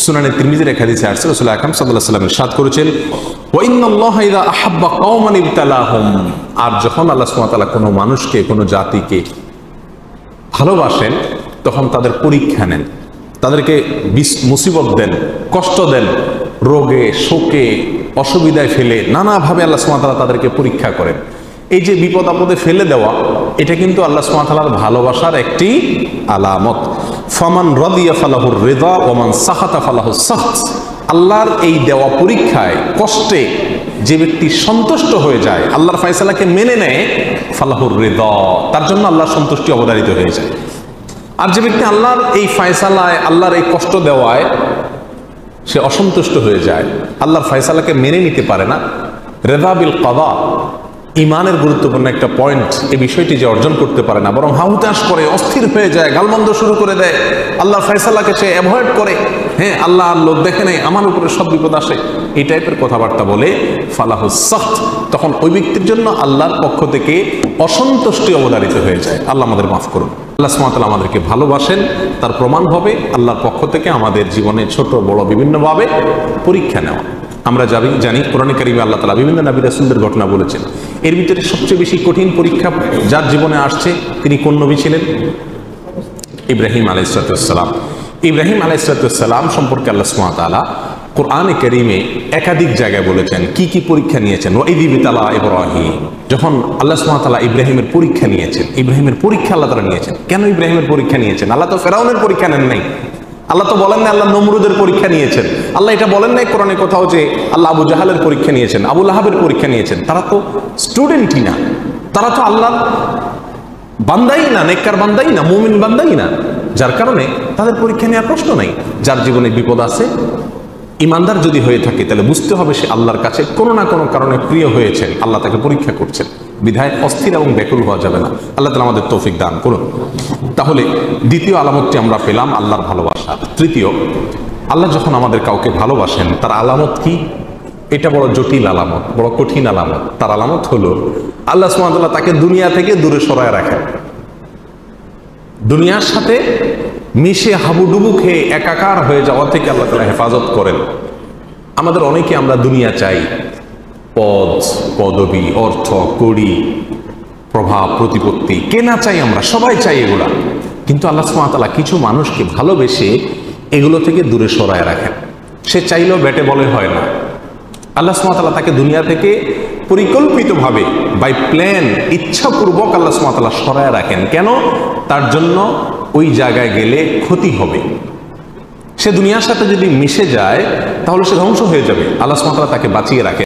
সুনানে তিরমিজির এক হাদিসে আসছে রাসূল আকরাম সাল্লাল্লাহু আলাইহি ওয়াসাল্লাম ইরশাদ করেছেন, ওয়া ইন্নাল্লাহা ইযা আহাব্বা কওমান ইবতালাহুম, আর যখন আল্লাহ সুবহানাহু ওয়া তাআলা কোনো মানুষকে, কোনো জাতিকে ভালোবাসেন তখন তাদের পরীক্ষা নেন, তাদেরকে মুসিবত দেন, কষ্ট দেন, রোগে শোকে অসুবিধায় ফেলে নানাভাবে আল্লাহ সুবহানাহু ওয়া তাআলা তাদেরকে পরীক্ষা করেন। এই যে বিপদ আপদে ফেলে দেওয়া, এটা কিন্তু আল্লাহ সুবহানাহু ওয়া তাআলার ভালোবাসার একটি আলামত। ফামান রাদিয়া ফালাহুর রিদা ওয়া মান সাখাতা ফালাহুস সাখত, আল্লাহর এই দেওয়া পরীক্ষায় কষ্টে যে ব্যক্তি সন্তুষ্ট হয়ে যায়, আল্লাহর ফয়সালাকে মেনে নেয়, ফালাহুর রিদা, তার জন্য আল্লাহর সন্তুষ্টি অবধারিত হয়ে যায়। আর যে ব্যক্তি আল্লাহর এই ফয়সালায়, আল্লাহর এই কষ্ট দেওয়ায় সে অসন্তুষ্ট হয়ে যায়, আল্লাহর ফয়সালাকে মেনে নিতে পারে না, রিদা বিল কাদা, ইমানের গুরুত্বপূর্ণ একটা পয়েন্ট, এই বিষয়টি যে অর্জন করতে পারে না, বরং হাহুতাশ করে, অস্থির হয়ে যায়, গালমন্দ শুরু করে দেয়, আল্লাহর ফয়সালাকে সে অ্যাভয়েড করে, হ্যাঁ আল্লাহ লোক দেখে নেই, আমার উপরে সব বিপদ আসে, এই টাইপের কথাবার্তা বলে, ফালাহুস সাখত, তখন ওই ব্যক্তির জন্য আল্লাহর পক্ষ থেকে অসন্তুষ্টি অবধারিত হয়ে যায়। আল্লাহ আমাদের মাফ করুন। আল্লাহ সুবহানাহু ওয়া তাআলা আমাদেরকে ভালোবাসেন, তার প্রমাণ হবে আল্লাহর পক্ষ থেকে আমাদের জীবনে ছোট বড় বিভিন্নভাবে পরীক্ষা নেওয়া। আমরা জানি কোরআনে কারিমে আল্লাহ তাআলা বিভিন্ন নবী রাসূলদের ঘটনা বলেছেন। এর ভিতরে সবচেয়ে বেশি কঠিন পরীক্ষা যার জীবনে আসছে তিনি কোন নবী ছিলেন? ইব্রাহিম আলাইহিস সালাম। ইব্রাহিম আলাইহিস সালাম সম্পর্কে আল্লাহ সুবহানাহু ওয়া তাআলা কোরআনে কারিমে একাধিক জায়গায় বলেছেন কি কি পরীক্ষা নিয়েছেন। ওয়া ইয ইবতালা ইব্রাহিম, যখন আল্লাহ সুবহানাহু ওয়া তাআলা ইব্রাহিমের পরীক্ষা নিয়েছেন, ইব্রাহিমের পরীক্ষা আল্লাহ তাআলা নিয়েছেন। কেন ইব্রাহিমের পরীক্ষা নিয়েছেন? আল্লাহ তো ফেরাউনের পরীক্ষা নেন নাই, আল্লাহ তো বলেন না আল্লাহ নমরুদের পরীক্ষা নিয়েছেন, আল্লাহ এটা বলেন নাই কোরআনে কোথাও যে আল্লাহ আবু জাহালের পরীক্ষা নিয়েছেন, আবু লাহাবের পরীক্ষা নিয়েছেন। তারা তো স্টুডেন্টই না, তারা তো আল্লাহর বান্দাই না, নেককার বান্দাই না, মুমিন বান্দাই না, যার কারণে তাদের পরীক্ষা নেওয়ার প্রশ্ন নাই। যার জীবনে বিপদ আছে, ইমানদার যদি হয়ে থাকে, তাহলে বুঝতে হবে সে আল্লাহর কাছে কোনো না কোনো কারণে প্রিয় হয়েছেন, আল্লাহ তাকে পরীক্ষা করছেন, বিধায় অস্থির এবং ব্যাকুল হওয়া যাবে না। আল্লাহ তাআলা আমাদের তৌফিক দান করুন। তাহলে দ্বিতীয় আলামতটি আমরা পেলাম আল্লাহর ভালোবাসা। তৃতীয়, আল্লাহ যখন আমাদের কাউকে ভালোবাসেন তার আলামত কি? এটা বড় জটিল আলামত, বড় কঠিন আলামত। তার আলামত হলো আল্লাহ সুবহানাহু ওয়া তাআলা তাকে দুনিয়া থেকে দূরে সরায় রাখেন, দুনিয়ার সাথে মিশে হাবুডুবু খেয়ে একাকার হয়ে যাওয়া থেকে আল্লাহ তাআলা হেফাজত করেন। আমাদের অনেকে আমরা দুনিয়া চাই, পদ পদবী, অর্থ কড়ি, প্রভাব প্রতিপত্তি, কেনা চাই, আমরা সবাই চাই এগুলা, কিন্তু আল্লাহ সুবহানাহু ওয়া তাআলা কিছু মানুষকে ভালোবেসে এগুলো থেকে দূরে সরায় রাখেন। সে চাইলেও ব্যাটে বলে হয় না। আল্লাহ সুবহানাহু ওয়া তাআলা তাকে দুনিয়া থেকে পরিকল্পিতভাবে বাই প্ল্যান, ইচ্ছাপূর্বক আল্লাহ সুবহানাহু ওয়া তাআলা সরায় রাখেন। কেন? তার জন্য ওই জায়গায় গেলে ক্ষতি হবে। সে দুনিয়ার সাথে যদি মিশে যায় তাহলে সে ধ্বংস হয়ে যাবে। আল্লাহ সুবহানাহু ওয়া তাআলা তাকে বাঁচিয়ে রাখেন।